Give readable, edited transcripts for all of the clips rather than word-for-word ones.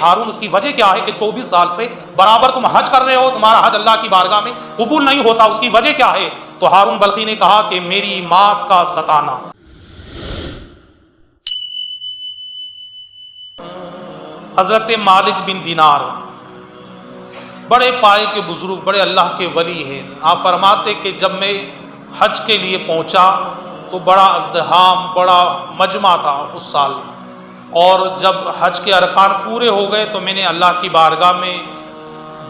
ہارون اس کی وجہ کیا ہے کہ 24 سال سے برابر تم حج کر رہے ہو، تمہارا حج اللہ کی بارگاہ میں قبول نہیں ہوتا، اس کی وجہ کیا ہے؟ تو ہارون بلخی نے کہا کہ میری ماں کا ستانا۔ حضرت مالک بن دینار بڑے پائے کے بزرگ، بڑے اللہ کے ولی ہیں۔ آپ فرماتے کہ جب میں حج کے لیے پہنچا تو بڑا ازدحام، بڑا مجمع تھا اس سال، اور جب حج کے ارکان پورے ہو گئے تو میں نے اللہ کی بارگاہ میں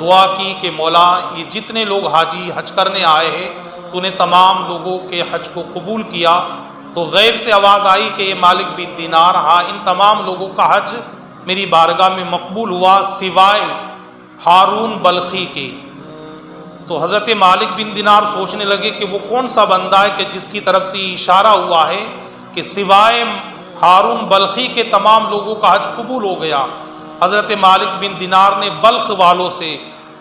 دعا کی کہ مولا یہ جتنے لوگ حاجی حج کرنے آئے ہیں تو نے تمام لوگوں کے حج کو قبول کیا۔ تو غیب سے آواز آئی کہ یہ مالک بن دینار، ہاں ان تمام لوگوں کا حج میری بارگاہ میں مقبول ہوا سوائے ہارون بلخی کے۔ تو حضرت مالک بن دینار سوچنے لگے کہ وہ کون سا بندہ ہے کہ جس کی طرف سے اشارہ ہوا ہے کہ سوائے ہارون بلخی کے تمام لوگوں کا حج قبول ہو گیا۔ حضرت مالک بن دینار نے بلخ والوں سے،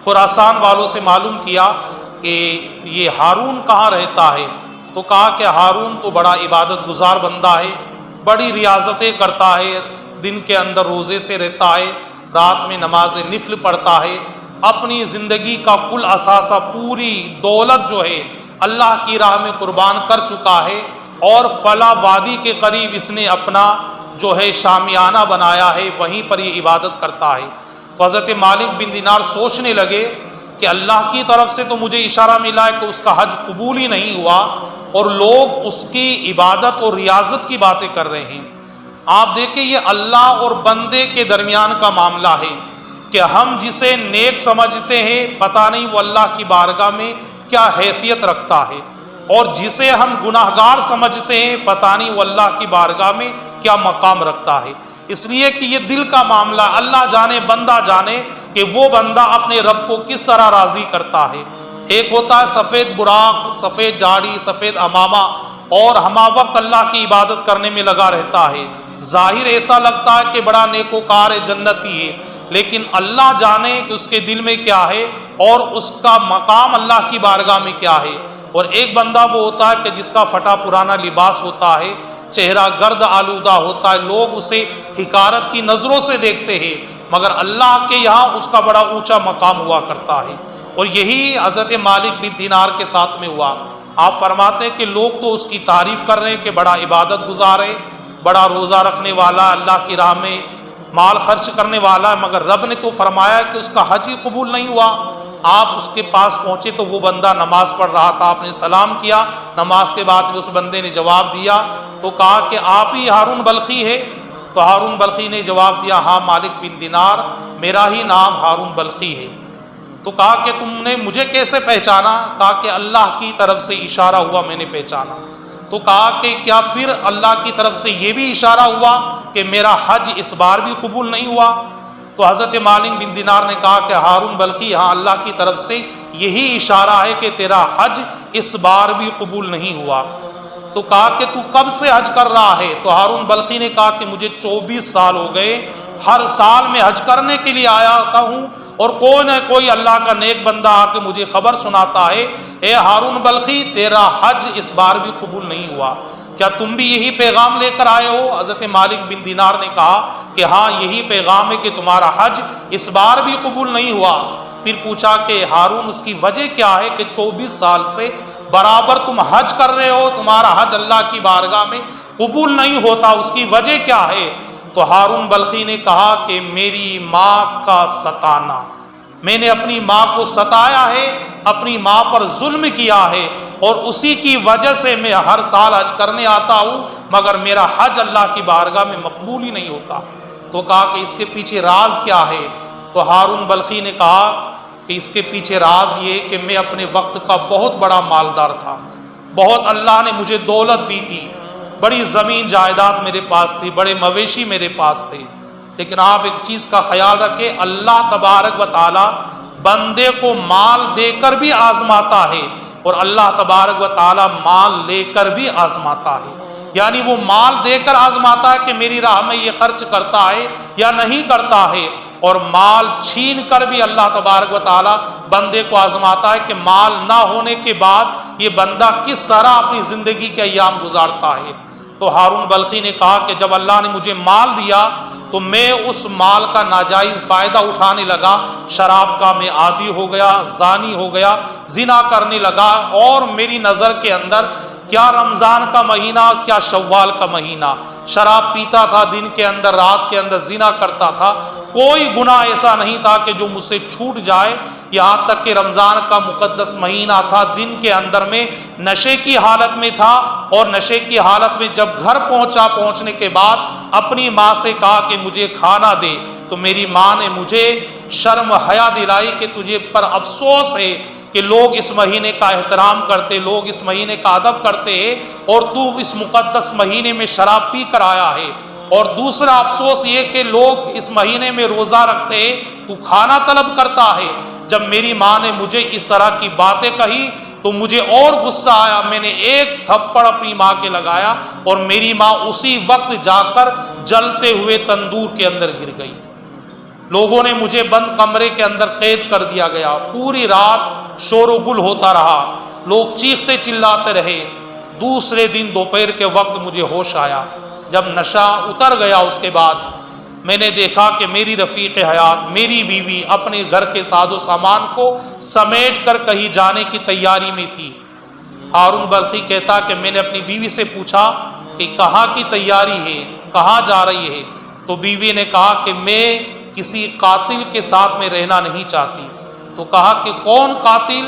خراسان والوں سے معلوم کیا کہ یہ ہارون کہاں رہتا ہے، تو کہا کہ ہارون تو بڑا عبادت گزار بندہ ہے، بڑی ریاضتیں کرتا ہے، دن کے اندر روزے سے رہتا ہے، رات میں نماز نفل پڑھتا ہے، اپنی زندگی کا کل اثاثہ، پوری دولت جو ہے اللہ کی راہ میں قربان کر چکا ہے، اور فلاں وادی کے قریب اس نے اپنا جو ہے شامیانہ بنایا ہے، وہیں پر یہ عبادت کرتا ہے۔ تو حضرت مالک بن دینار سوچنے لگے کہ اللہ کی طرف سے تو مجھے اشارہ ملا ہے کہ اس کا حج قبول ہی نہیں ہوا، اور لوگ اس کی عبادت اور ریاضت کی باتیں کر رہے ہیں۔ آپ دیکھیں یہ اللہ اور بندے کے درمیان کا معاملہ ہے کہ ہم جسے نیک سمجھتے ہیں پتہ نہیں وہ اللہ کی بارگاہ میں کیا حیثیت رکھتا ہے، اور جسے ہم گناہگار سمجھتے ہیں پتہ نہیں وہ اللہ کی بارگاہ میں کیا مقام رکھتا ہے۔ اس لیے کہ یہ دل کا معاملہ، اللہ جانے بندہ جانے کہ وہ بندہ اپنے رب کو کس طرح راضی کرتا ہے۔ ایک ہوتا ہے سفید براق، سفید داڑھی، سفید امامہ، اور ہمہ وقت اللہ کی عبادت کرنے میں لگا رہتا ہے، ظاہر ایسا لگتا ہے کہ بڑا نیکوکار ہے، جنتی ہے، لیکن اللہ جانے کہ اس کے دل میں کیا ہے اور اس کا مقام اللہ کی بارگاہ میں کیا ہے۔ اور ایک بندہ وہ ہوتا ہے کہ جس کا پھٹا پرانا لباس ہوتا ہے، چہرہ گرد آلودہ ہوتا ہے، لوگ اسے حقارت کی نظروں سے دیکھتے ہیں، مگر اللہ کے یہاں اس کا بڑا اونچا مقام ہوا کرتا ہے۔ اور یہی حضرت مالک بن دینار کے ساتھ میں ہوا۔ آپ فرماتے ہیں کہ لوگ تو اس کی تعریف کر رہے ہیں کہ بڑا عبادت گزار ہے، بڑا روزہ رکھنے والا، اللہ کی راہ میں مال خرچ کرنے والا ہے، مگر رب نے تو فرمایا کہ اس کا حج ہی قبول نہیں ہوا۔ آپ اس کے پاس پہنچے تو وہ بندہ نماز پڑھ رہا تھا، آپ نے سلام کیا، نماز کے بعد میں اس بندے نے جواب دیا تو کہا کہ آپ ہی ہارون بلخی ہے؟ تو ہارون بلخی نے جواب دیا ہاں مالک بن دینار، میرا ہی نام ہارون بلخی ہے۔ تو کہا کہ تم نے مجھے کیسے پہچانا؟ کہا کہ اللہ کی طرف سے اشارہ ہوا میں نے پہچانا۔ تو کہا کہ کیا پھر اللہ کی طرف سے یہ بھی اشارہ ہوا کہ میرا حج اس بار بھی قبول نہیں ہوا؟ تو حضرت مالک بن دینار نے کہا کہ ہارون بلخی ہاں اللہ کی طرف سے یہی اشارہ ہے کہ تیرا حج اس بار بھی قبول نہیں ہوا۔ تو کہا کہ تو کب سے حج کر رہا ہے؟ تو ہارون بلخی نے کہا کہ مجھے 24 سال ہو گئے، ہر سال میں حج کرنے کے لیے آیا ہوتا ہوں، اور کوئی نہ کوئی اللہ کا نیک بندہ آ کے مجھے خبر سناتا ہے اے ہارون بلخی تیرا حج اس بار بھی قبول نہیں ہوا، کیا تم بھی یہی پیغام لے کر آئے ہو؟ حضرت مالک بن دینار نے کہا کہ ہاں یہی پیغام ہے کہ تمہارا حج اس بار بھی قبول نہیں ہوا۔ پھر پوچھا کہ ہارون اس کی وجہ کیا ہے کہ 24 سال سے برابر تم حج کر رہے ہو، تمہارا حج اللہ کی بارگاہ میں قبول نہیں ہوتا، اس کی وجہ کیا ہے؟ تو ہارون بلخی نے کہا کہ میری ماں کا ستانا، میں نے اپنی ماں کو ستایا ہے، اپنی ماں پر ظلم کیا ہے، اور اسی کی وجہ سے میں ہر سال حج کرنے آتا ہوں، مگر میرا حج اللہ کی بارگاہ میں مقبول ہی نہیں ہوتا۔ تو کہا کہ اس کے پیچھے راز کیا ہے؟ تو ہارون بلخی نے کہا کہ اس کے پیچھے راز یہ کہ میں اپنے وقت کا بہت بڑا مالدار تھا، بہت اللہ نے مجھے دولت دی تھی، بڑی زمین جائیداد میرے پاس تھی، بڑے مویشی میرے پاس تھے، لیکن آپ ایک چیز کا خیال رکھیں، اللہ تبارک و تعالی بندے کو مال دے کر بھی آزماتا ہے، اور اللہ تبارک و تعالی مال لے کر بھی آزماتا ہے۔ یعنی وہ مال دے کر آزماتا ہے کہ میری راہ میں یہ خرچ کرتا ہے یا نہیں کرتا ہے، اور مال چھین کر بھی اللہ تبارک و تعالی بندے کو آزماتا ہے کہ مال نہ ہونے کے بعد یہ بندہ کس طرح اپنی زندگی کے ایام گزارتا ہے۔ تو ہارون بلخی نے کہا کہ جب اللہ نے مجھے مال دیا تو میں اس مال کا ناجائز فائدہ اٹھانے لگا، شراب کا میں عادی ہو گیا، زانی ہو گیا، زنا کرنے لگا، اور میری نظر کے اندر کیا رمضان کا مہینہ کیا شوال کا مہینہ، شراب پیتا تھا دن کے اندر، رات کے اندر زنا کرتا تھا، کوئی گناہ ایسا نہیں تھا کہ جو مجھ سے چھوٹ جائے، یہاں تک کہ رمضان کا مقدس مہینہ تھا، دن کے اندر میں نشے کی حالت میں تھا، اور نشے کی حالت میں جب گھر پہنچنے کے بعد اپنی ماں سے کہا کہ مجھے کھانا دے، تو میری ماں نے مجھے شرم حیا دلائی کہ تجھے پر افسوس ہے کہ لوگ اس مہینے کا احترام کرتے، لوگ اس مہینے کا ادب کرتے ہیں، اور تو اس مقدس مہینے میں شراب پی کر آیا ہے، اور دوسرا افسوس یہ کہ لوگ اس مہینے میں روزہ رکھتے ہیں، تو کھانا طلب کرتا ہے۔ جب میری ماں نے مجھے اس طرح کی باتیں کہی تو مجھے اور غصہ آیا، میں نے ایک تھپڑ اپنی ماں کے لگایا، اور میری ماں اسی وقت جا کر جلتے ہوئے تندور کے اندر گر گئی۔ لوگوں نے مجھے بند کمرے کے اندر قید کر دیا گیا، پوری رات شور و گل ہوتا رہا، لوگ چیختے چلاتے رہے۔ دوسرے دن دوپہر کے وقت مجھے ہوش آیا، جب نشہ اتر گیا اس کے بعد میں نے دیکھا کہ میری رفیق حیات، میری بیوی اپنے گھر کے ساز و سامان کو سمیٹ کر کہیں جانے کی تیاری میں تھی۔ ہارون بلخی کہتا کہ میں نے اپنی بیوی سے پوچھا کہ کہاں کی تیاری ہے، کہاں جا رہی ہے؟ تو بیوی نے کہا کہ میں کسی قاتل کے ساتھ میں رہنا نہیں چاہتی۔ تو کہا کہ کون قاتل؟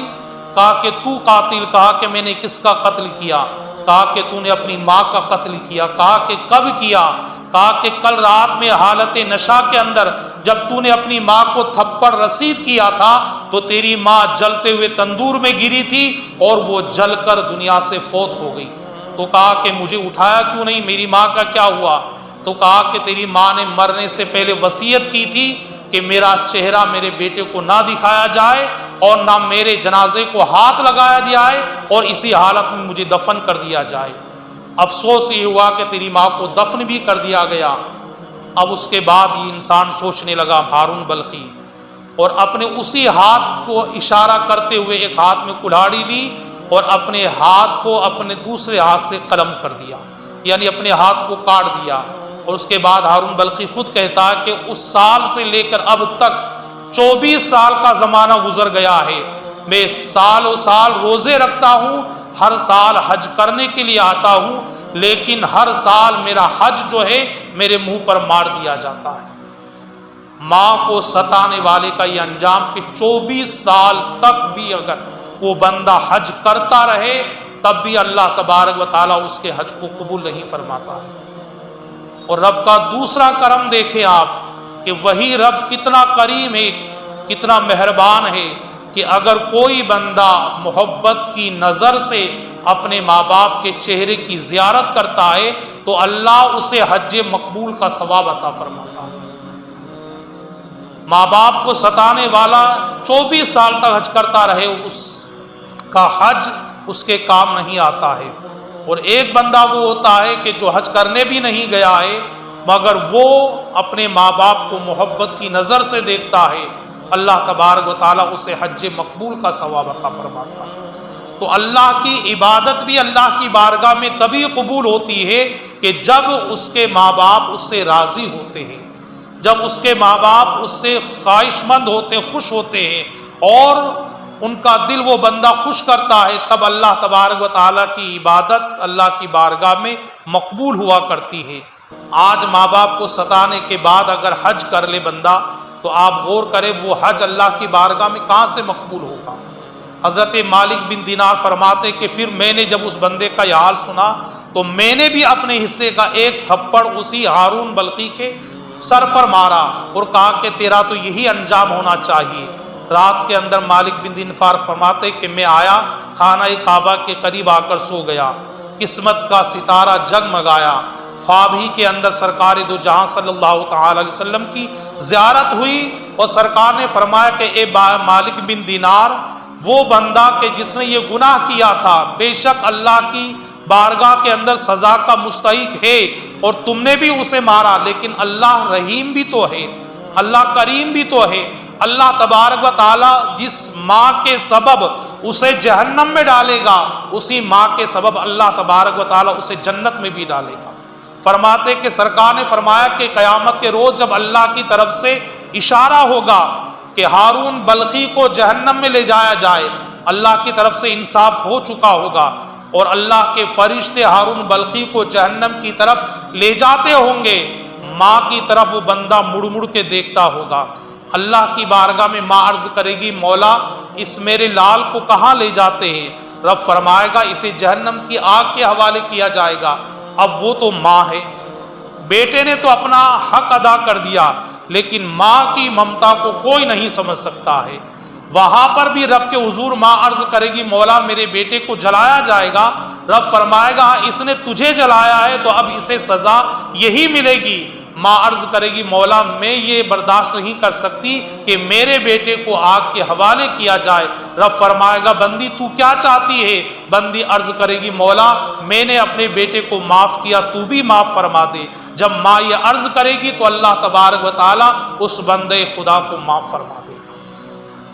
کہا کہ تو قاتل۔ کہا کہ میں نے کس کا قتل کیا؟ کہا کہ تو نے اپنی ماں کا قتل کیا۔ کہا کہ کب کیا؟ کہا کہ کل رات میں حالت نشہ کے اندر جب تو نے اپنی ماں کو تھپڑ رسید کیا تھا تو تیری ماں جلتے ہوئے تندور میں گری تھی اور وہ جل کر دنیا سے فوت ہو گئی۔ تو کہا کہ مجھے اٹھایا کیوں نہیں، میری ماں کا کیا ہوا؟ تو کہا کہ تیری ماں نے مرنے سے پہلے وصیت کی تھی کہ میرا چہرہ میرے بیٹے کو نہ دکھایا جائے اور نہ میرے جنازے کو ہاتھ لگایا جائے، اور اسی حالت میں مجھے دفن کر دیا جائے۔ افسوس یہ ہوا کہ تیری ماں کو دفن بھی کر دیا گیا۔ اب اس کے بعد یہ انسان سوچنے لگا ہارون بلخی، اور اپنے اسی ہاتھ کو اشارہ کرتے ہوئے ایک ہاتھ میں کلہاڑی لی اور اپنے ہاتھ کو اپنے دوسرے ہاتھ سے قلم کر دیا، یعنی اپنے ہاتھ کو کاٹ دیا۔ اور اس کے بعد ہارون بلخی خود کہتا ہے کہ اس سال سے لے کر اب تک 24 سال کا زمانہ گزر گیا ہے، میں سال و سال روزے رکھتا ہوں، ہر سال حج کرنے کے لیے آتا ہوں، لیکن ہر سال میرا حج جو ہے میرے منہ پر مار دیا جاتا ہے۔ ماں کو ستانے والے کا یہ انجام کہ 24 سال تک بھی اگر وہ بندہ حج کرتا رہے تب بھی اللہ تبارک و تعالیٰ اس کے حج کو قبول نہیں فرماتا ہے۔ اور رب کا دوسرا کرم دیکھیں آپ کہ وہی رب کتنا کریم ہے، کتنا مہربان ہے کہ اگر کوئی بندہ محبت کی نظر سے اپنے ماں باپ کے چہرے کی زیارت کرتا ہے تو اللہ اسے حج مقبول کا ثواب عطا فرماتا ہے۔ ماں باپ کو ستانے والا 24 سال تک حج کرتا رہے، اس کا حج اس کے کام نہیں آتا ہے۔ اور ایک بندہ وہ ہوتا ہے کہ جو حج کرنے بھی نہیں گیا ہے مگر وہ اپنے ماں باپ کو محبت کی نظر سے دیکھتا ہے، اللہ تبارک و تعالیٰ اسے حج مقبول کا ثواب عطا فرماتا ہے۔ تو اللہ کی عبادت بھی اللہ کی بارگاہ میں تبھی قبول ہوتی ہے کہ جب اس کے ماں باپ اس سے راضی ہوتے ہیں، جب اس کے ماں باپ اس سے خواہش مند ہوتے ہیں، خوش ہوتے ہیں، اور ان کا دل وہ بندہ خوش کرتا ہے، تب اللہ تبارک و تعالیٰ کی عبادت اللہ کی بارگاہ میں مقبول ہوا کرتی ہے۔ آج ماں باپ کو ستانے کے بعد اگر حج کر لے بندہ تو آپ غور کریں وہ حج اللہ کی بارگاہ میں کہاں سے مقبول ہوگا۔ حضرت مالک بن دینار فرماتے کہ پھر میں نے جب اس بندے کا یہ حال سنا تو میں نے بھی اپنے حصے کا ایک تھپڑ اسی ہارون بلخی کے سر پر مارا اور کہا کہ تیرا تو یہی انجام ہونا چاہیے۔ رات کے اندر مالک بن دینار فرماتے کہ میں آیا، خانہ کعبہ کے قریب آ کر سو گیا، قسمت کا ستارہ جگمگایا، خواب ہی کے اندر سرکار دو جہاں صلی اللہ تعالی علیہ وسلم کی زیارت ہوئی، اور سرکار نے فرمایا کہ اے مالک بن دینار، وہ بندہ کہ جس نے یہ گناہ کیا تھا بے شک اللہ کی بارگاہ کے اندر سزا کا مستحق ہے، اور تم نے بھی اسے مارا، لیکن اللہ رحیم بھی تو ہے، اللہ کریم بھی تو ہے۔ اللہ تبارک و تعالی جس ماں کے سبب اسے جہنم میں ڈالے گا، اسی ماں کے سبب اللہ تبارک و تعالیٰ اسے جنت میں بھی ڈالے گا۔ فرماتے کہ سرکار نے فرمایا کہ قیامت کے روز جب اللہ کی طرف سے اشارہ ہوگا کہ ہارون بلخی کو جہنم میں لے جایا جائے، اللہ کی طرف سے انصاف ہو چکا ہوگا اور اللہ کے فرشتے ہارون بلخی کو جہنم کی طرف لے جاتے ہوں گے، ماں کی طرف وہ بندہ مڑ مڑ کے دیکھتا ہوگا۔ اللہ کی بارگاہ میں ماں عرض کرے گی مولا اس میرے لال کو کہاں لے جاتے ہیں؟ رب فرمائے گا اسے جہنم کی آگ کے حوالے کیا جائے گا۔ اب وہ تو ماں ہے، بیٹے نے تو اپنا حق ادا کر دیا، لیکن ماں کی ممتا کو کوئی نہیں سمجھ سکتا ہے۔ وہاں پر بھی رب کے حضور ماں عرض کرے گی مولا میرے بیٹے کو جلایا جائے گا۔ رب فرمائے گا اس نے تجھے جلایا ہے تو اب اسے سزا یہی ملے گی۔ ماں عرض کرے گی مولا میں یہ برداشت نہیں کر سکتی کہ میرے بیٹے کو آگ کے حوالے کیا جائے۔ رب فرمائے گا بندی تو کیا چاہتی ہے؟ بندی عرض کرے گی مولا میں نے اپنے بیٹے کو معاف کیا، تو بھی معاف فرما دے۔ جب ماں یہ عرض کرے گی تو اللہ تبارک و تعالیٰ اس بندے خدا کو معاف فرما دے۔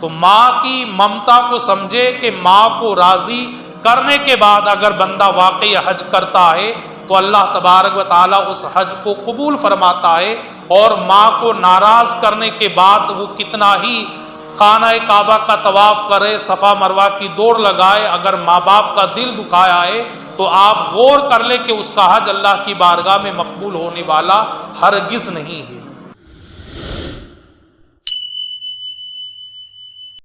تو ماں کی ممتا کو سمجھے کہ ماں کو راضی کرنے کے بعد اگر بندہ واقعی حج کرتا ہے تو اللہ تبارک و تعالیٰ اس حج کو قبول فرماتا ہے، اور ماں کو ناراض کرنے کے بعد وہ کتنا ہی خانہ کعبہ کا طواف کرے، صفا مروہ کی دوڑ لگائے، اگر ماں باپ کا دل دکھایا ہے تو آپ غور کر لیں کہ اس کا حج اللہ کی بارگاہ میں مقبول ہونے والا ہرگز نہیں ہے۔